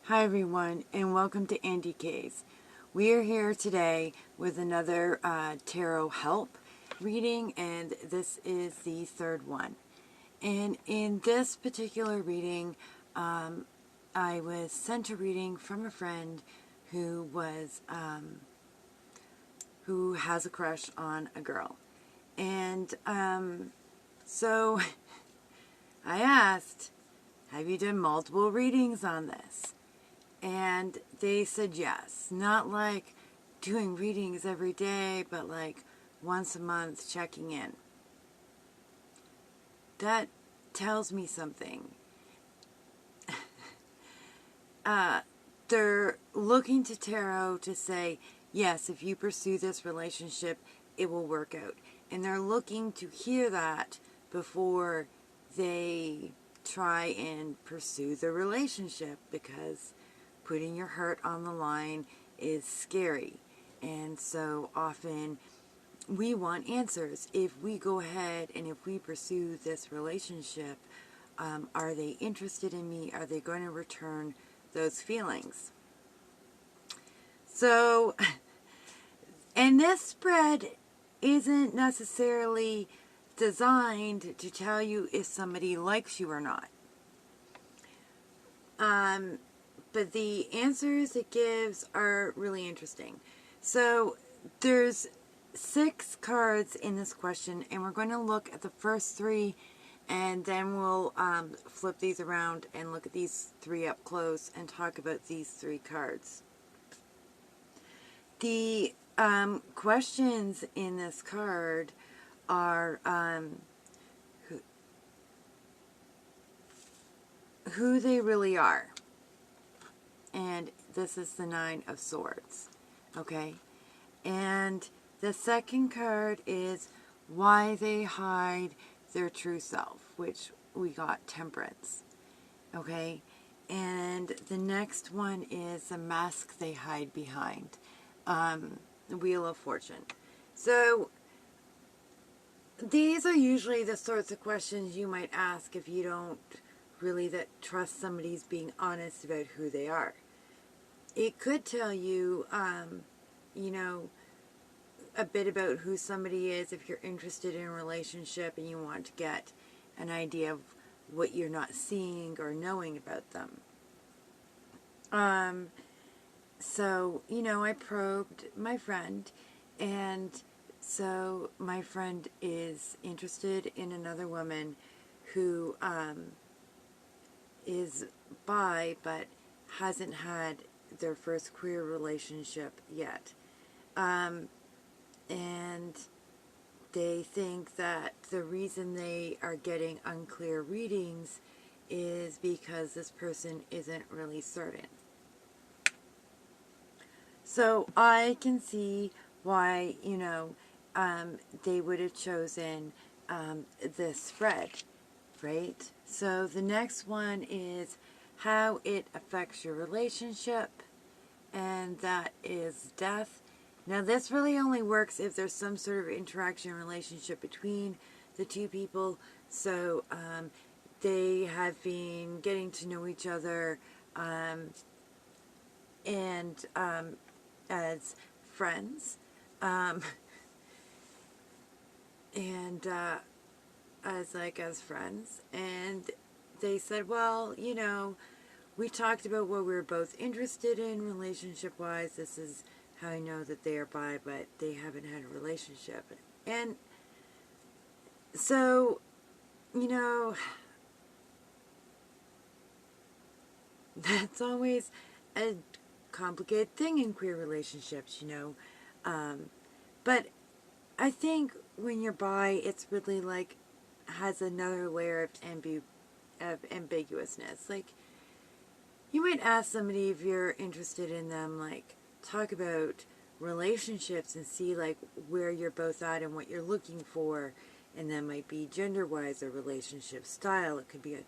Hi everyone, and welcome to Andy K's. We are here today with another tarot help reading, and this is the third one. And in this particular reading, I was sent a reading from a friend who has a crush on a girl, and so I asked, "Have you done multiple readings on this?" And they said yes. Not like doing readings every day, but like once a month checking in. That tells me something. They're looking to tarot to say, yes, if you pursue this relationship, it will work out. And they're looking to hear that before they try and pursue the relationship, because putting your hurt on the line is scary. And so often we want answers. If we go ahead and if we pursue this relationship, are they interested in me? Are they going to return those feelings? So, and this spread isn't necessarily designed to tell you if somebody likes you or not. But the answers it gives are really interesting. So there's 6 cards in this question, and we're going to look at the first 3, and then we'll flip these around and look at these 3 up close and talk about these 3 cards. The questions in this card are who they really are. And this is the 9 of Swords. Okay? And the second card is why they hide their true self, which we got Temperance. Okay? And the next one is the mask they hide behind. The Wheel of Fortune. So these are usually the sorts of questions you might ask if you don't really trust somebody's being honest about who they are. It could tell you, a bit about who somebody is if you're interested in a relationship and you want to get an idea of what you're not seeing or knowing about them. So, I probed my friend, and so my friend is interested in another woman who is bi but hasn't had their first queer relationship yet. And they think that the reason they are getting unclear readings is because this person isn't really certain. So I can see why, they would have chosen this spread, right? So the next one is how it affects your relationship, and that is Death. Now this really only works if there's some sort of interaction relationship between the two people. So they have been getting to know each other and as friends, and as friends, and they said, well, we talked about what we were both interested in relationship wise. This is how I know that they are bi, but they haven't had a relationship. And so, that's always a complicated thing in queer relationships, but I think when you're bi, it's really has another layer of ambiguousness. Like, you might ask somebody if you're interested in them, talk about relationships and see where you're both at and what you're looking for, and that might be gender-wise or relationship style. It could be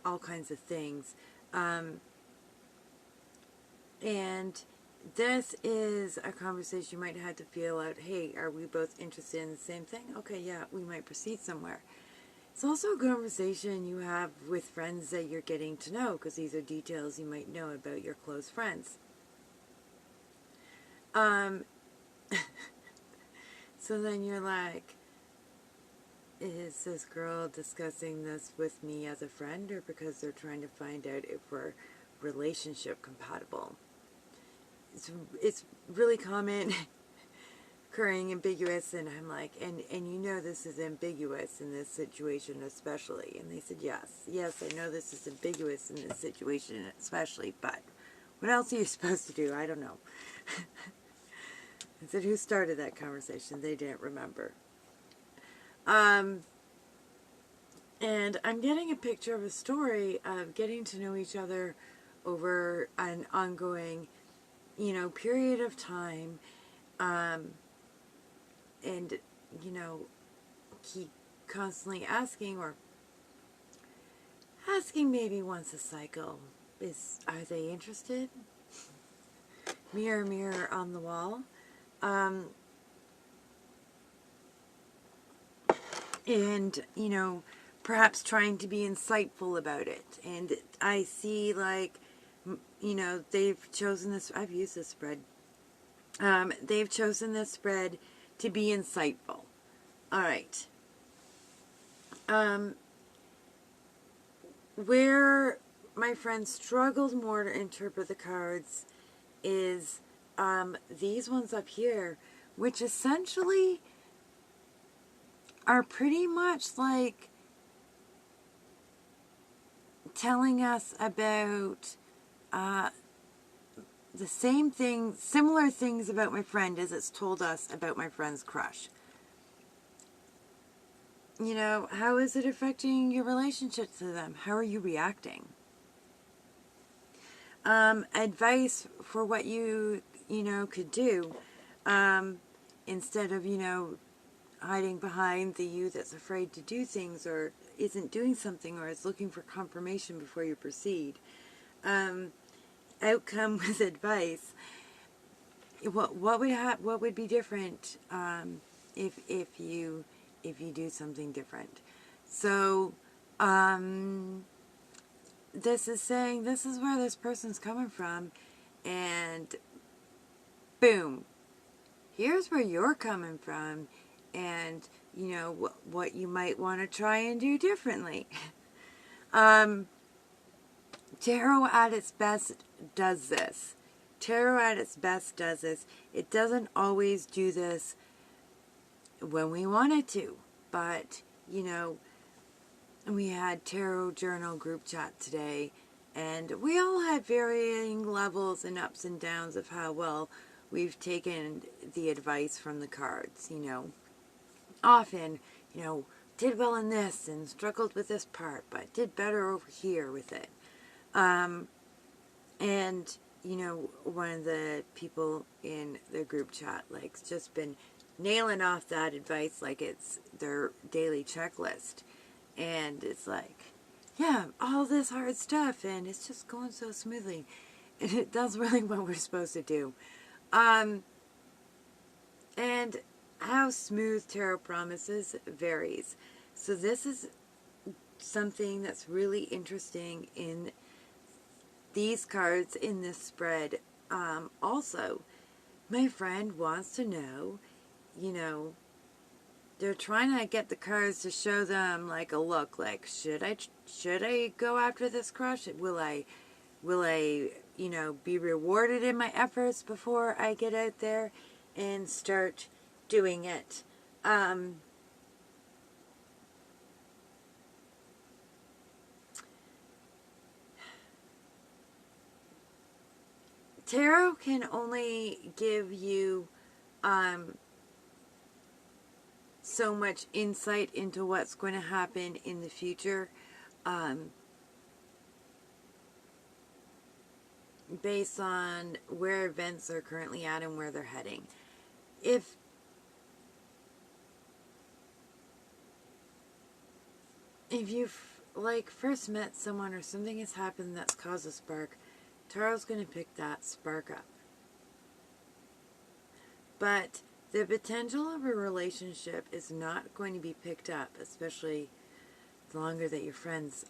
all kinds of things. And this is a conversation you might have to feel out, hey, are we both interested in the same thing? Okay, yeah, we might proceed somewhere. It's also a conversation you have with friends that you're getting to know, because these are details you might know about your close friends. So then you're like, is this girl discussing this with me as a friend, or because they're trying to find out if we're relationship compatible? It's really common, occurring, ambiguous, and I'm like, and you know this is ambiguous in this situation especially. And they said, yes, I know this is ambiguous in this situation especially, but what else are you supposed to do? I don't know. I said, who started that conversation? They didn't remember. And I'm getting a picture of a story of getting to know each other over an ongoing, period of time. And, keep constantly asking maybe once a cycle, are they interested? Mirror, mirror on the wall. And, perhaps trying to be insightful about it. And I see, like, they've chosen this, I've used this spread. They've chosen this spread to be insightful. All right. Where my friend struggled more to interpret the cards is these ones up here, which essentially are pretty much like telling us about the same thing, similar things about my friend as it's told us about my friend's crush. How is it affecting your relationship to them? How are you reacting? Advice for what you could do, instead of, hiding behind the you that's afraid to do things, or isn't doing something, or is looking for confirmation before you proceed. Outcome with advice. What would be different if you do something different? So this is saying this is where this person's coming from, and boom, here's where you're coming from, and what you might want to try and do differently. Tarot at its best does this. It doesn't always do this when we want it to, but we had tarot journal group chat today, and we all had varying levels and ups and downs of how well we've taken the advice from the cards. Often, did well in this and struggled with this part, but did better over here with it. And, one of the people in the group chat, like, just been nailing off that advice like it's their daily checklist. And it's like, yeah, all this hard stuff, and it's just going so smoothly. And that's really what we're supposed to do. And how smooth tarot promises varies. So this is something that's really interesting in these cards in this spread. Also, my friend wants to know, they're trying to get the cards to show them like a look, like, should I go after this crush? Will I be rewarded in my efforts before I get out there and start doing it? Tarot can only give you so much insight into what's going to happen in the future, based on where events are currently at and where they're heading. If you've first met someone, or something has happened that's caused a spark, Tarot's going to pick that spark up. But the potential of a relationship is not going to be picked up, especially the longer that you're friends.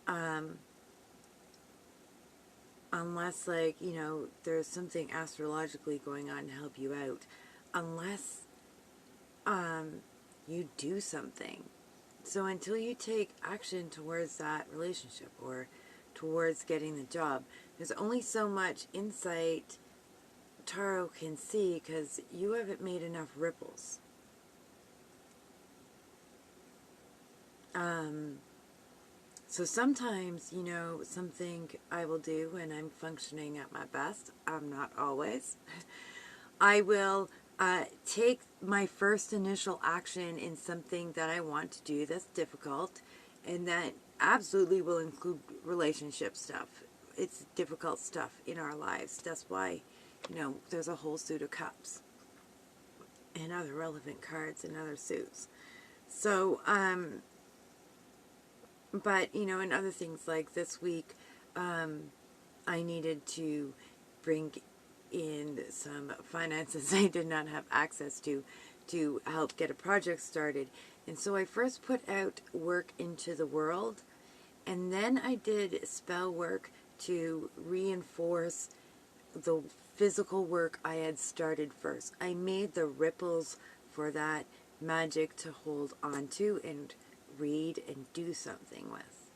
Unless, like, you know, there's something astrologically going on to help you out. Unless you do something. So until you take action towards that relationship or towards getting the job, there's only so much insight tarot can see because you haven't made enough ripples. So sometimes, you know, something I will do when I'm functioning at my best, I'm not always, I will take my first initial action in something that I want to do that's difficult, and that absolutely will include relationship stuff. It's difficult stuff in our lives. That's why, you know, there's a whole suit of cups and other relevant cards and other suits. So, but, you know, and other things like this week, I needed to bring in some finances I did not have access to help get a project started. And so I first put out work into the world, and then I did spell work to reinforce the physical work I had started first. I made the ripples for that magic to hold on to and read and do something with.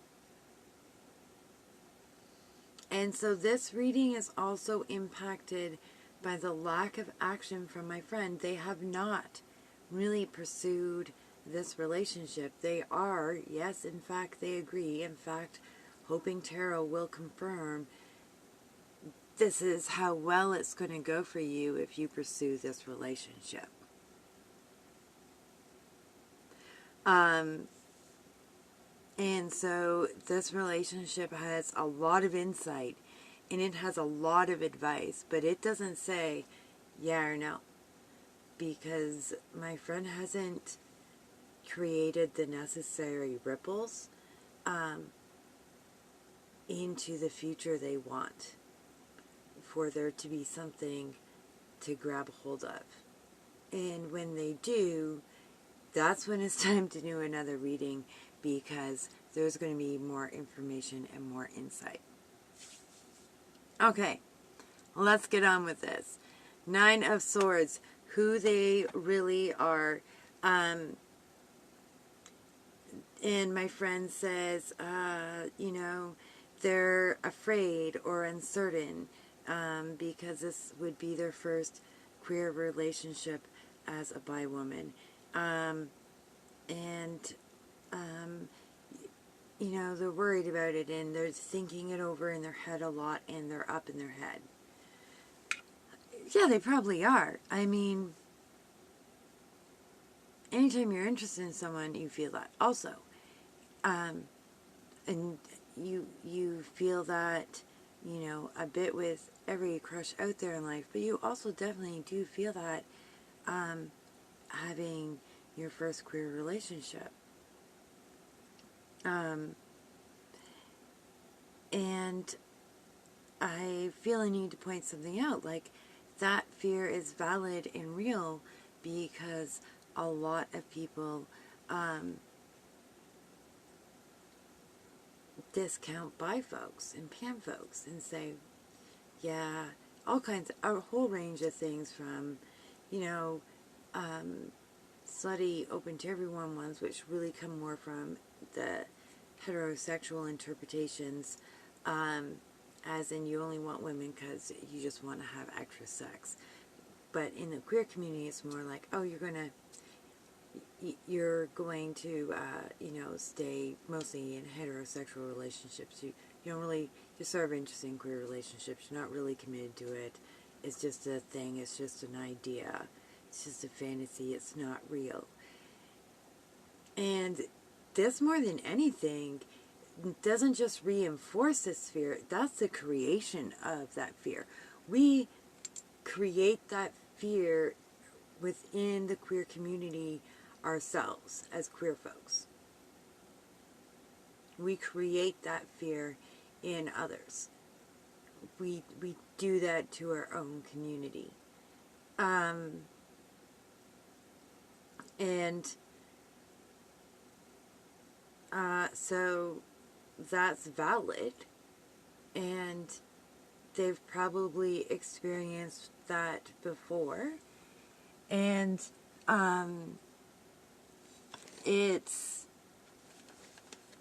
And so this reading is also impacted by the lack of action from my friend. They have not really pursued this relationship. They are, yes, in fact, they agree. In fact, Hoping Tarot will confirm this is how well it's going to go for you if you pursue this relationship. And so this relationship has a lot of insight and it has a lot of advice, but it doesn't say yeah or no, because my friend hasn't created the necessary ripples into the future they want for there to be something to grab hold of. And when they do, that's when it's time to do another reading, because there's going to be more information and more insight. Okay, let's get on with this. 9 of Swords, who they really are. And my friend says, you know, they're afraid or uncertain because this would be their first queer relationship as a bi woman. You know, they're worried about it and they're thinking it over in their head a lot and they're up in their head. Yeah, they probably are. I mean, anytime you're interested in someone, you feel that also. And you feel that, you know, a bit with every crush out there in life, but you also definitely do feel that having your first queer relationship. And I feel I need to point something out, like that fear is valid and real because a lot of people discount bi folks and pan folks and say, yeah, all kinds, a whole range of things from, you know, slutty, open to everyone ones, which really come more from the heterosexual interpretations, as in you only want women because you just want to have extra sex. But in the queer community, it's more like, oh, you're going to, you know, stay mostly in heterosexual relationships. You don't really, you're sort of interested in queer relationships. You're not really committed to it. It's just a thing. It's just an idea. It's just a fantasy. It's not real. And this, more than anything, doesn't just reinforce this fear. That's the creation of that fear. We create that fear within the queer community ourselves as queer folks. We create that fear in others. We do that to our own community. So that's valid, and they've probably experienced that before, and it's,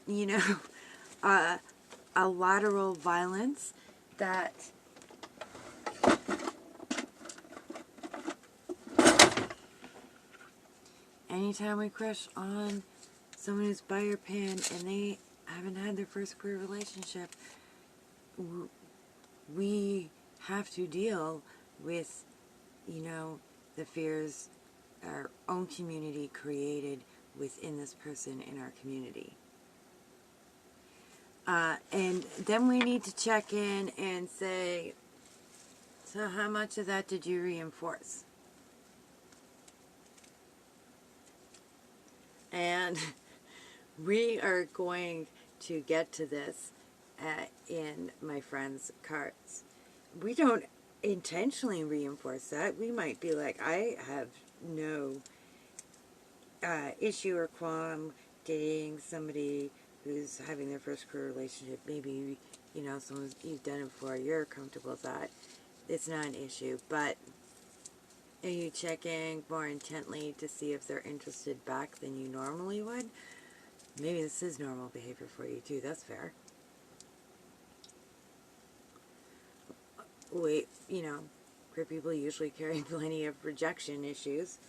you know, a lateral violence that anytime we crush on someone who's by your pan and they haven't had their first queer relationship, we have to deal with, you know, the fears our own community created within this person in our community. And then we need to check in and say, so how much of that did you reinforce? And we are going to get to this in my friend's cards. We don't intentionally reinforce that. We might be like, I have no issue or qualm dating somebody who's having their first career relationship. Maybe, you know, someone you've done it before, you're comfortable with that. It's not an issue. But are you checking more intently to see if they're interested back than you normally would? Maybe this is normal behavior for you too. That's fair. Wait, you know, queer people usually carry plenty of rejection issues.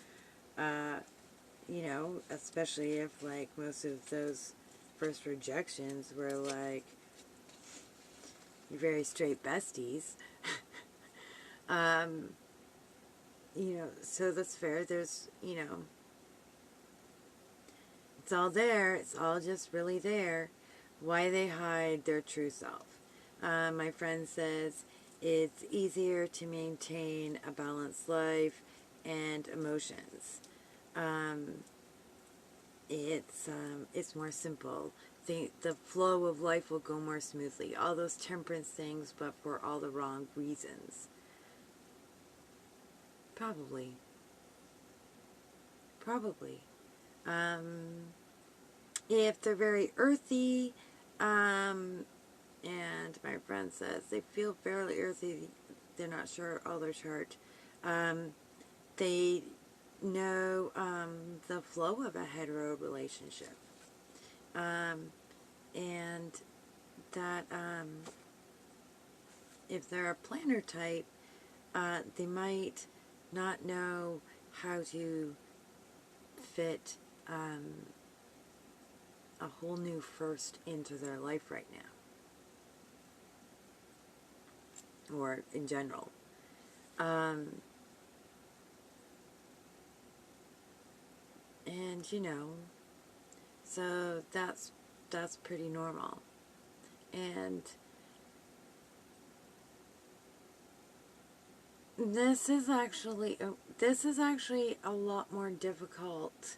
You know, especially if, like, most of those first rejections were, like, very straight besties. You know, so that's fair. There's, you know, it's all there. It's all just really there. Why they hide their true self. My friend says it's easier to maintain a balanced life and emotions. It's more simple. The flow of life will go more smoothly. All those temperance things, but for all the wrong reasons. Probably. If they're very earthy, and my friend says they feel fairly earthy, they're not sure all their chart. They know the flow of a hetero relationship. And that if they're a planner type, they might not know how to fit a whole new first into their life right now, or in general. And, you know, so that's pretty normal. And this is actually a lot more difficult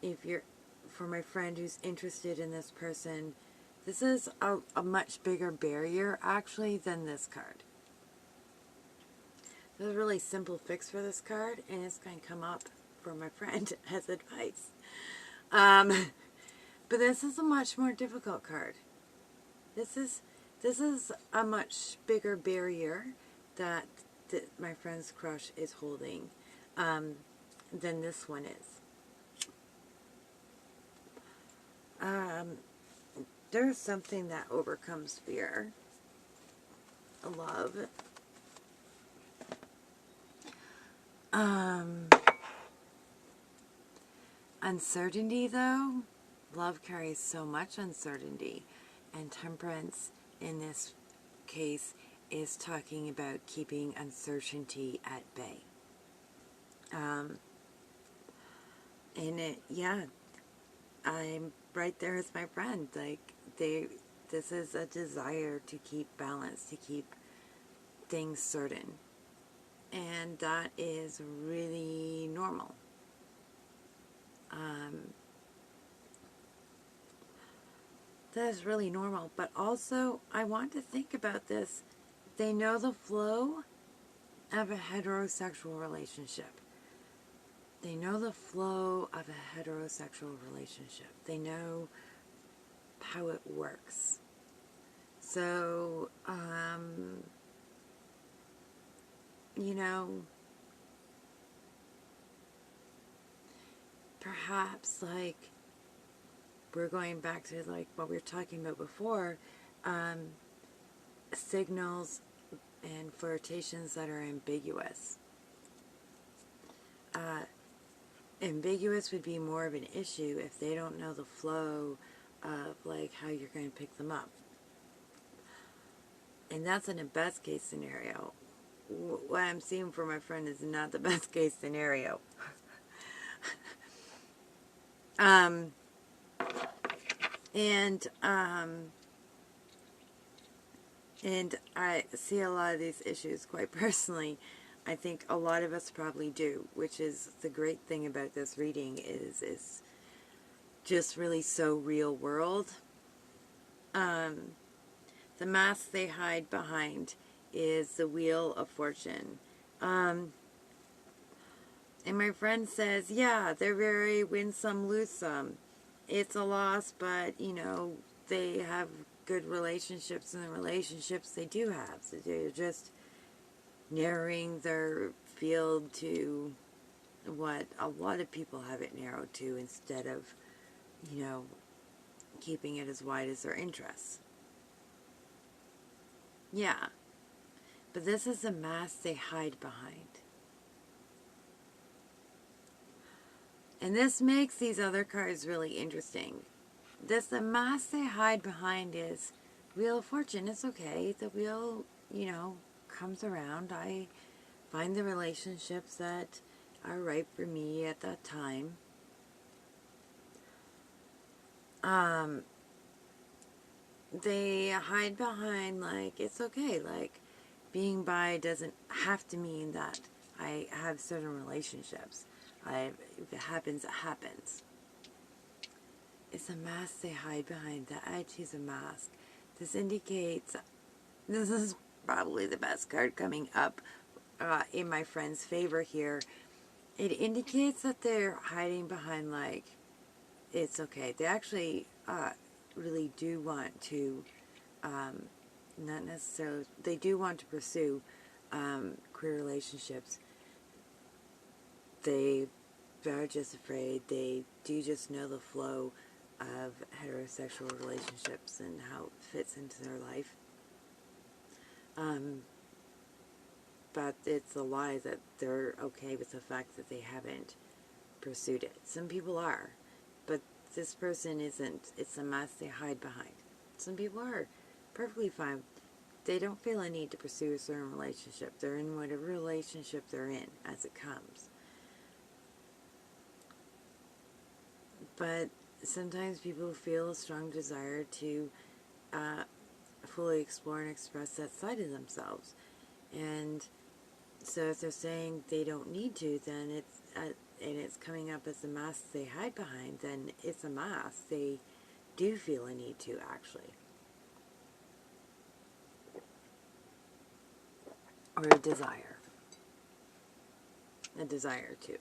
if you're, for my friend who's interested in this person. This is a much bigger barrier actually than this card. There's a really simple fix for this card, and it's going to come up for my friend as advice. But this is a much more difficult card. This is a much bigger barrier that my friend's crush is holding than this one is. There's something that overcomes fear. Love. Uncertainty, though. Love carries so much uncertainty. And temperance, in this case, is talking about keeping uncertainty at bay. And yeah, I'm right there with my friend. Like, this is a desire to keep balance, to keep things certain. And that is really normal. That is really normal. But also, I want to think about this. They know the flow of a heterosexual relationship. They know the flow of a heterosexual relationship. They know how it works. So, you know, perhaps like we're going back to like what we were talking about before, signals and flirtations that are ambiguous. Ambiguous would be more of an issue if they don't know the flow of like how you're going to pick them up. And that's in a best case scenario. What I'm seeing for my friend is not the best case scenario. And I see a lot of these issues quite personally. I think a lot of us probably do, which is the great thing about this reading is just really so real world. The mask they hide behind is the Wheel of Fortune. And my friend says, yeah, they're very win some, lose some. It's a loss, but, you know, they have good relationships, and the relationships they do have. So they're just narrowing their field to what a lot of people have it narrowed to instead of, you know, keeping it as wide as their interests. Yeah. But this is the mask they hide behind. And this makes these other cards really interesting. The mask they hide behind is Wheel of Fortune. It's okay. The wheel, you know, comes around. I find the relationships that are right for me at that time. They hide behind, like, it's okay. Like, being bi doesn't have to mean that I have certain relationships. If it happens, it happens. It's a mask they hide behind. The attitude is a mask. This indicates, this is probably the best card coming up in my friend's favor here. It indicates that they're hiding behind, like, it's okay. They actually really do want to, not necessarily, they do want to pursue queer relationships. They are just afraid. They do just know the flow of heterosexual relationships and how it fits into their life. But it's a lie that they're okay with the fact that they haven't pursued it. Some people are, but this person isn't. It's a mask they hide behind. Some people are perfectly fine. They don't feel a need to pursue a certain relationship. They're in whatever relationship they're in as it comes. But sometimes people feel a strong desire to fully explore and express that side of themselves. And so if they're saying they don't need to, then and it's coming up as a mask they hide behind, then it's a mask. They do feel a need to, actually. Or a desire. A desire to.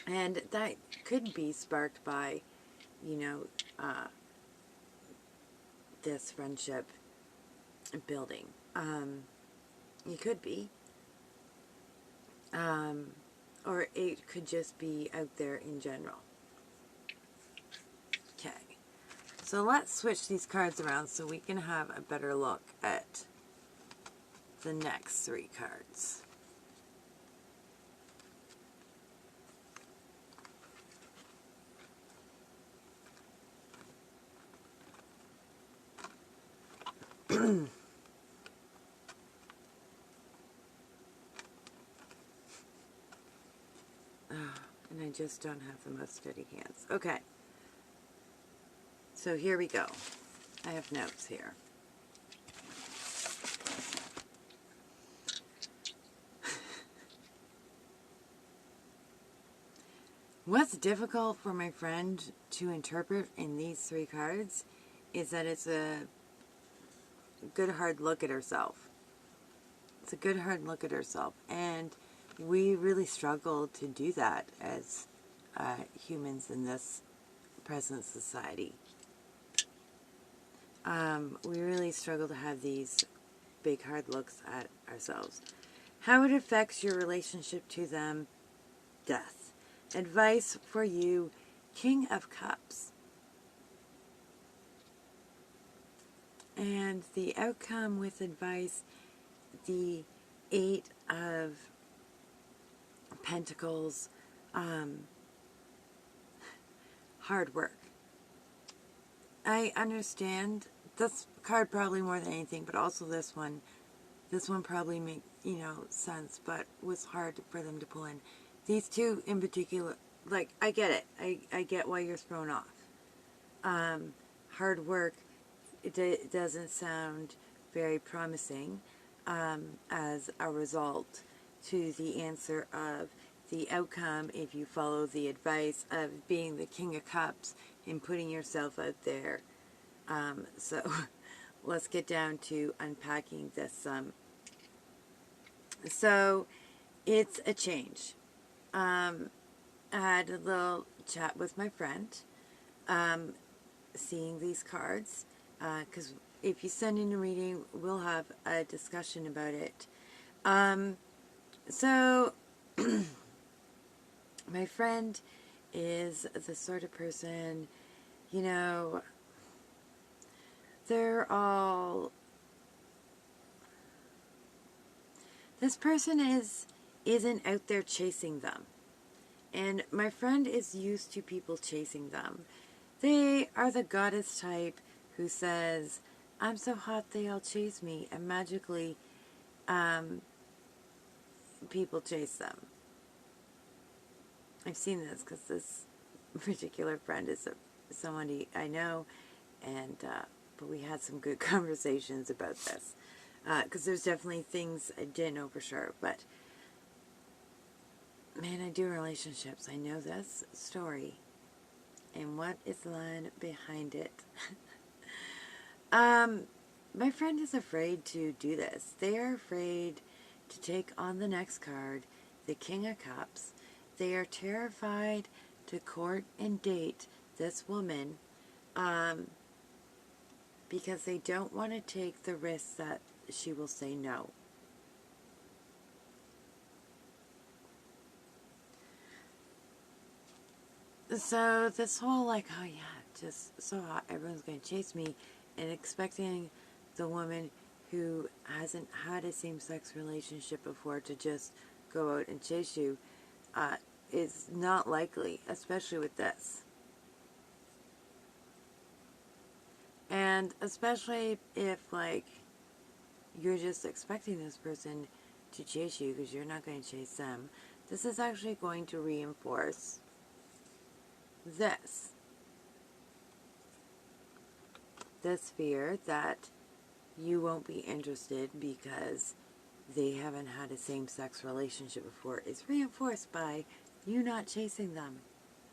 And that could be sparked by, you know, this friendship building. It could be. Or it could just be out there in general. Okay. So let's switch these cards around so we can have a better look at the next three cards. And I just don't have the most steady hands. Okay. So here we go. I have notes here. What's difficult for my friend to interpret in these three cards is that it's a good hard look at herself. It's a good hard look at herself. And we really struggle to do that as humans in this present society. We really struggle to have these big hard looks at ourselves. How it affects your relationship to them. Death. Advice for you, King of Cups. And the outcome with advice, the Eight of Pentacles, hard work. I understand this card probably more than anything, but also this one. This one probably made, sense, but was hard for them to pull in. These two in particular, like, I get it. I get why you're thrown off. Hard work, it doesn't sound very promising as a result to the answer of the outcome if you follow the advice of being the King of Cups and putting yourself out there. So let's get down to unpacking this. So it's a change. I had a little chat with my friend, seeing these cards, because if you send in a reading, we'll have a discussion about it. So my friend is the sort of person, they're all... This person isn't out there chasing them. And my friend is used to people chasing them. They are the goddess type who says, I'm so hot they all chase me, and magically people chase them. I've seen this because this particular friend is somebody I know, and but we had some good conversations about this. Because there's definitely things I didn't know for sure, but man, I do relationships. I know this story and what is lying behind it. My friend is afraid to do this. They are afraid to take on the next card, the King of Cups. They are terrified to court and date this woman because they don't want to take the risk that she will say no. So this whole like, oh yeah, just so hot, everyone's going to chase me, and expecting the woman who hasn't had a same-sex relationship before to just go out and chase you is not likely, especially with this. And especially if, like, you're just expecting this person to chase you because you're not going to chase them. This is actually going to reinforce this fear that you won't be interested because they haven't had a same-sex relationship before is reinforced by you not chasing them,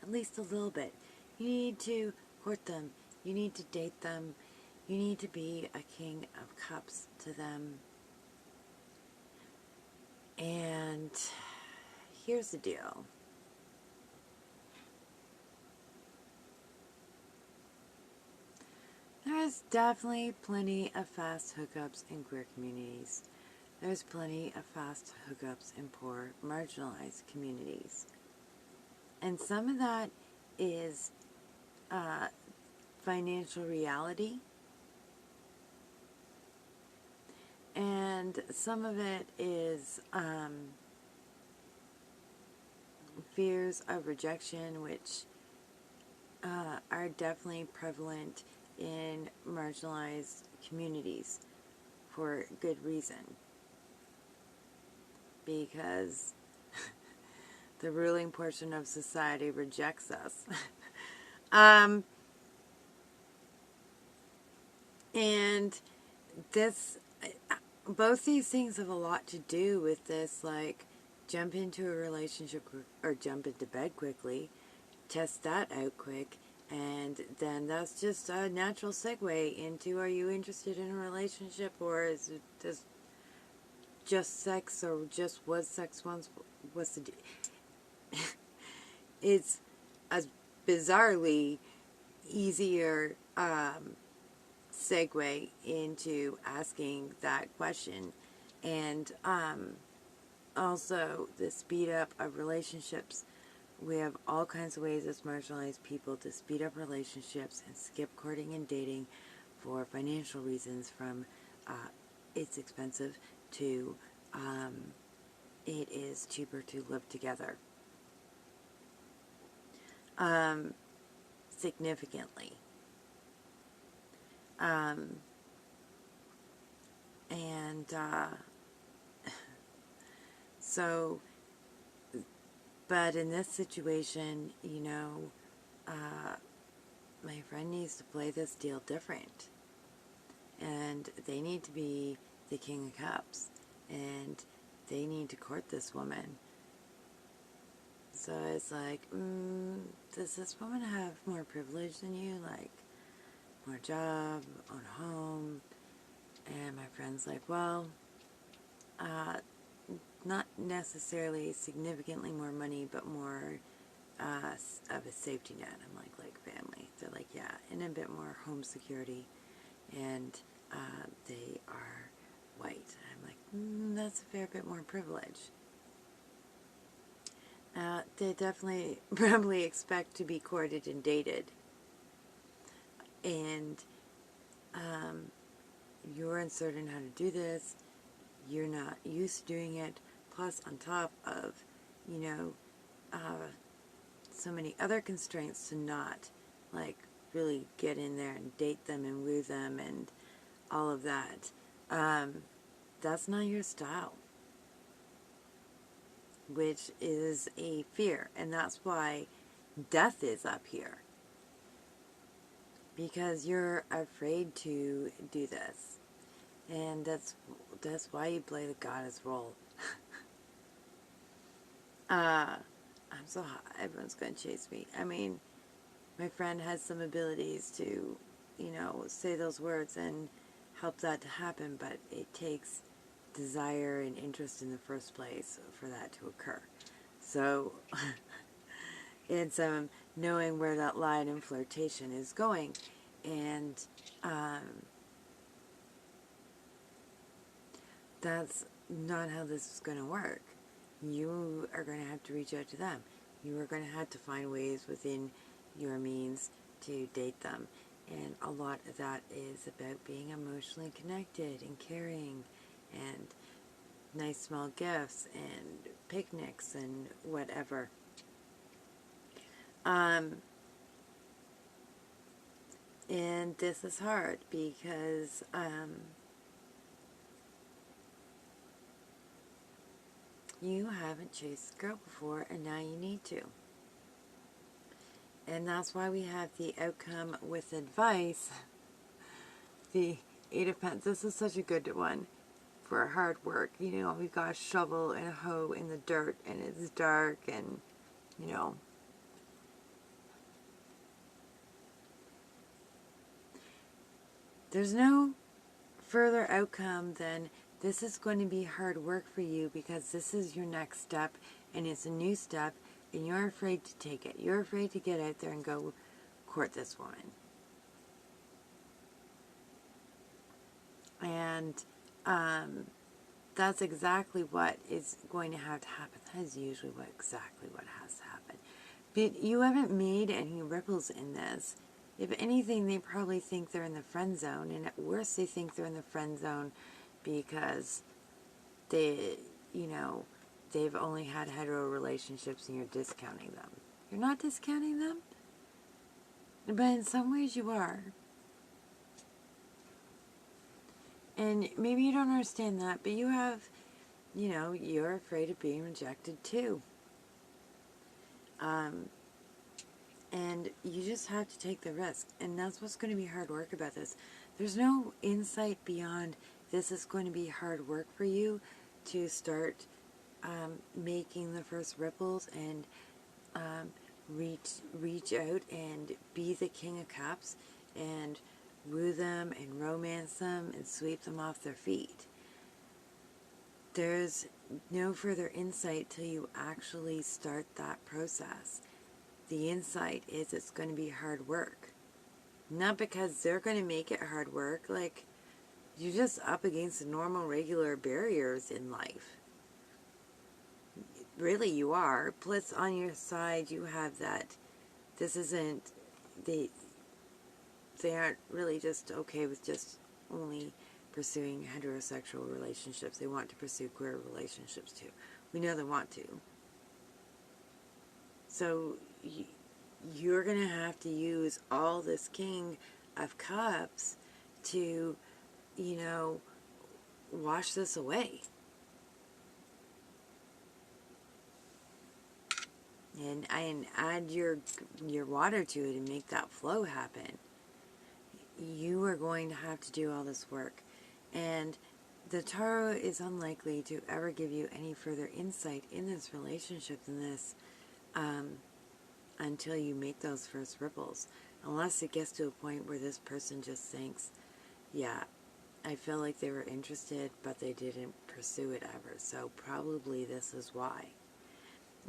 at least a little bit. You need to court them. You need to date them. You need to be a King of Cups to them. And here's the deal. There's definitely plenty of fast hookups in queer communities. There's plenty of fast hookups in poor, marginalized communities. And some of that is financial reality. And some of it is fears of rejection, which are definitely prevalent in marginalized communities for good reason. Because the ruling portion of society rejects us. And this, both these things have a lot to do with this, like, jump into a relationship or jump into bed quickly, test that out quick, and then that's just a natural segue into, are you interested in a relationship, or is it just just sex or just was sex once, what's the it's a bizarrely easier segue into asking that question. And also the speed up of relationships. We have all kinds of ways as marginalized people to speed up relationships and skip courting and dating for financial reasons, from it's expensive to it is cheaper to live together. Significantly. And so, but in this situation, you know, my friend needs to play this deal different. And they need to be the King of Cups. And they need to court this woman. So it's like, does this woman have more privilege than you? Like, more job, own home? And my friend's like, well, not necessarily significantly more money, but more of a safety net. I'm like family. They're like, yeah, and a bit more home security. And they are white. I'm like, that's a fair bit more privilege. They definitely probably expect to be courted and dated. And you're uncertain how to do this. You're not used to doing it. Plus, on top of, you know, so many other constraints to not, like, really get in there and date them and woo them and all of that. That's not your style. Which is a fear. And that's why death is up here. Because you're afraid to do this. And that's why you play the goddess role. I'm so hot. Everyone's going to chase me. I mean, my friend has some abilities to, you know, say those words and help that to happen, but it takes desire and interest in the first place for that to occur. So, it's knowing where that line in flirtation is going. And that's not how this is going to work. You are going to have to reach out to them. You are going to have to find ways within your means to date them. And a lot of that is about being emotionally connected and caring and nice small gifts and picnics and whatever. And this is hard because you haven't chased a girl before, and now you need to. And that's why we have the outcome with advice. The Eight of Pentacles. This is such a good one for hard work. You know, we've got a shovel and a hoe in the dirt, and it's dark, and, you know. There's no further outcome than this is going to be hard work for you because this is your next step, and it's a new step, and you're afraid to take it. You're afraid to get out there and go court this woman. And that's exactly what is going to have to happen. That is usually exactly what has to happen. But you haven't made any ripples in this. If anything, they probably think they're in the friend zone, and at worst, they think they're in the friend zone because they, you know, they've only had hetero relationships and you're discounting them. You're not discounting them, but in some ways you are. And maybe you don't understand that, but you have, you know, you're afraid of being rejected too. And you just have to take the risk. And that's what's going to be hard work about this. There's no insight beyond this is going to be hard work for you to start making the first ripples and reach out and be the King of Cups and woo them and romance them and sweep them off their feet. there's no further insight till you actually start that process. The insight is it's going to be hard work. Not because they're going to make it hard work. Like, you're just up against the normal, regular barriers in life. Really, you are. Plus, on your side, you have that this isn't, they aren't really just okay with just only pursuing heterosexual relationships. They want to pursue queer relationships too. We know they want to. So you're going to have to use all this King of Cups to, you know, wash this away. And add your water to it and make that flow happen. You are going to have to do all this work. And the tarot is unlikely to ever give you any further insight in this relationship than this until you make those first ripples. Unless it gets to a point where this person just thinks, yeah, I feel like they were interested, but they didn't pursue it ever. So probably this is why.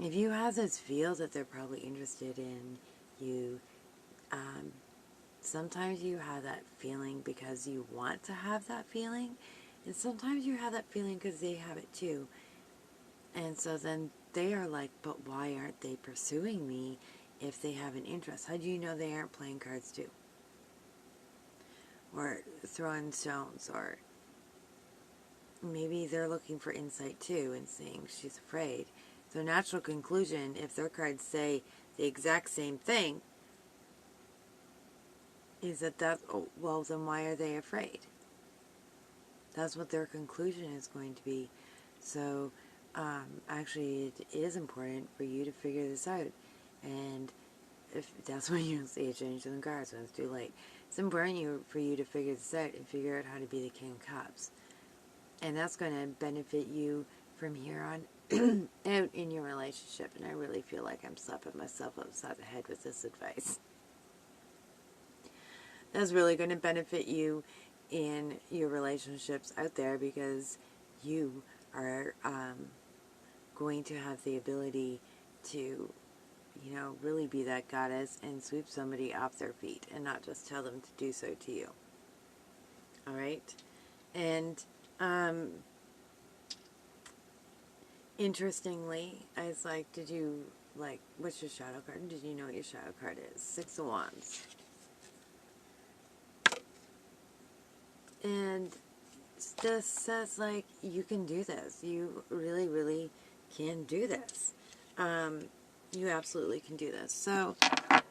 If you have this feel that they're probably interested in you, sometimes you have that feeling because you want to have that feeling, and sometimes you have that feeling because they have it too. And so then they are like, but why aren't they pursuing me if they have an interest? How do you know they aren't playing cards too? Or throwing stones, or maybe they're looking for insight too and saying she's afraid. So natural conclusion, if their cards say the exact same thing, is that, oh, well, then why are they afraid? That's what their conclusion is going to be. So, actually, it is important for you to figure this out. And if that's when you see a change in the cards, when it's too late. It's important for you to figure this out and figure out how to be the King of Cups. And that's going to benefit you from here on out in your relationship. And I really feel like I'm slapping myself upside the head with this advice. That's really going to benefit you in your relationships out there, because you are going to have the ability to, you know, really be that goddess and sweep somebody off their feet and not just tell them to do so to you. All right? And interestingly, I was like, did you, like, what's your shadow card? Did you know what your shadow card is? Six of Wands. And this says, like, you can do this. You really, really can do this. You absolutely can do this. So, an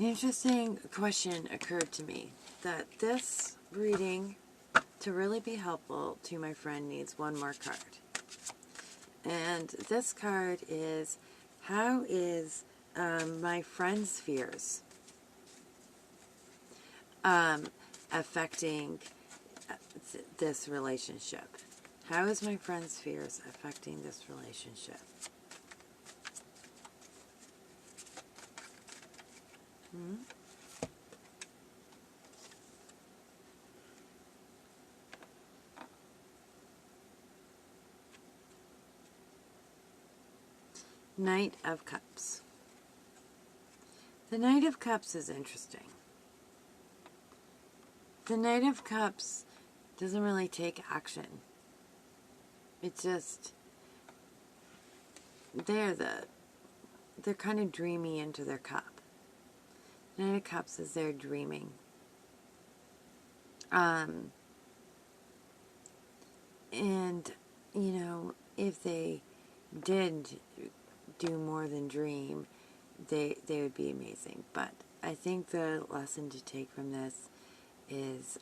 interesting question occurred to me, that this reading, to really be helpful to my friend, needs one more card. And this card is, how is my friend's fears affecting this relationship? How is my friend's fears affecting this relationship? Knight of Cups. The Knight of Cups is interesting. The Knight of Cups doesn't really take action. It's just, they're kind of dreamy into their cup. The Knight of Cups is there dreaming. And, you know, if they did do more than dream, they would be amazing. But I think the lesson to take from this is,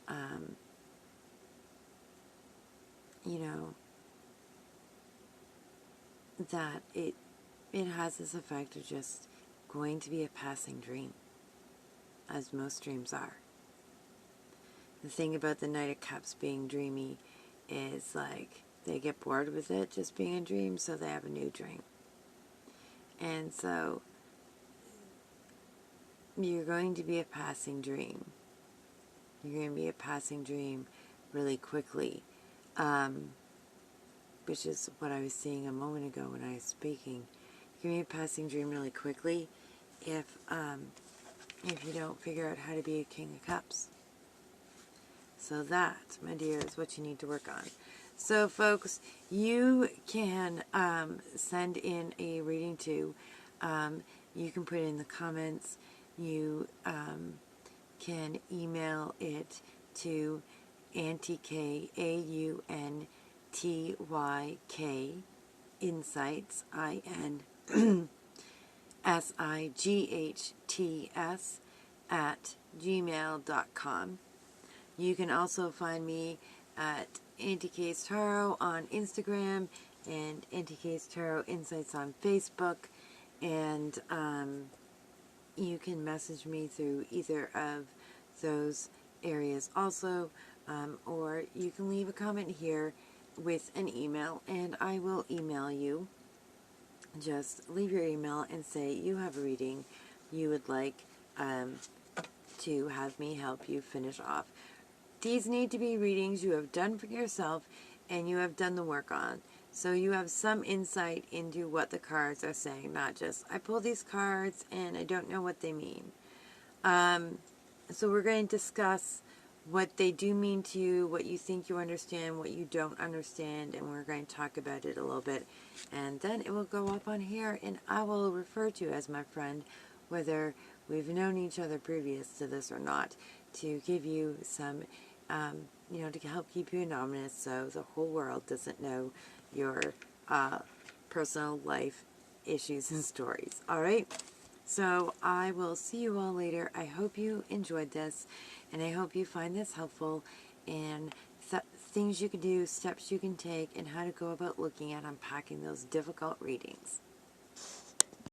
you know, that it has this effect of just going to be a passing dream, as most dreams are. The thing about the Knight of Cups being dreamy is, like, they get bored with it just being a dream, so they have a new dream. And so you're going to be a passing dream. You're going to be a passing dream really quickly. which is what I was saying a moment ago when I was speaking. You can be a passing dream really quickly if you don't figure out how to be a King of Cups. So that, my dear, is what you need to work on. So, folks, you can send in a reading too. You can put it in the comments. You can email it to Auntie K, AUNTYK, Insights, INSIGHTS, at gmail.com. You can also find me at Auntie K's Tarot on Instagram and Auntie K's Tarot Insights on Facebook. And you can message me through either of those areas also. Or you can leave a comment here with an email and I will email you. Just leave your email and say you have a reading you would like to have me help you finish off. These need to be readings you have done for yourself and you have done the work on. So you have some insight into what the cards are saying, not just, I pull these cards and I don't know what they mean. So we're going to discuss what they do mean to you, what you think you understand, what you don't understand, and we're going to talk about it a little bit. And then it will go up on here and I will refer to you as my friend, whether we've known each other previous to this or not, to give you some, to help keep you anonymous so the whole world doesn't know your personal life issues and stories. All right? So I will see you all later. I hope you enjoyed this, and I hope you find this helpful, and things you can do, steps you can take, and how to go about looking at unpacking those difficult readings.